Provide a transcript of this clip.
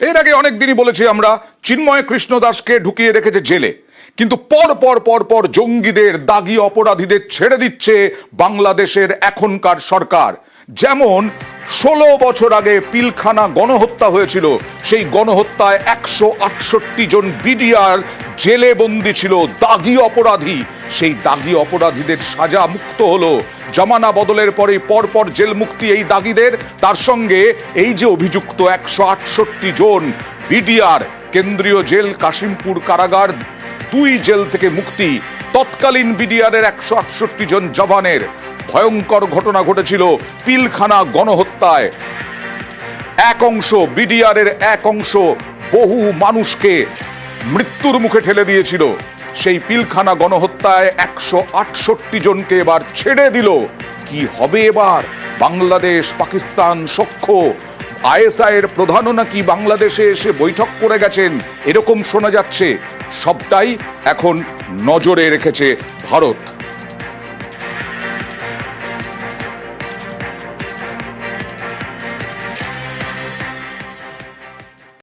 এর আগে অনেক দিনই বলেছি আমরা, চিন্ময় কৃষ্ণ দাসকে ঢুকিয়ে রেখেছে জেলে, কিন্তু পর পর পর পর জঙ্গিদের, দাগী অপরাধীদের ছেড়ে দিচ্ছে বাংলাদেশের এখনকার সরকার। যেমন 16 বছর আগে পিলখানা গণহত্যা হয়েছিল, সেই গণহত্যায় 168 জন বিডিআর জেলে বন্দী ছিল, দাগী অপরাধী। সেই দাগী অপরাধীদের সাজা মুক্ত হলো। জামানা বদলের পরে পরপর জেল মুক্তি এই দাগীদের, তার সঙ্গে এই যে অভিযুক্ত 168 জন বিডিআর, কেন্দ্রীয় জেল কাশিমপুর কারাগার 2 জেল থেকে মুক্তি। তৎকালীন বিডিআরের 168 জন জওয়ানের ভয়ঙ্কর ঘটনা ঘটেছিল পিলখানা গণহত্যায়। এক অংশ বিডিআরের এক অংশ বহু মানুষকে মৃত্যুর মুখে ঠেলে দিয়েছিল। সেই পিলখানা গণহত্যায় 168 জনকে এবার ছেড়ে দিল। কি হবে এবার? বাংলাদেশ পাকিস্তান সখ্য, আইএসআই এর প্রধানও নাকি বাংলাদেশে এসে বৈঠক করে গেছেন, এরকম শোনা যাচ্ছে। সবটাই এখন নজরে রেখেছে ভারত।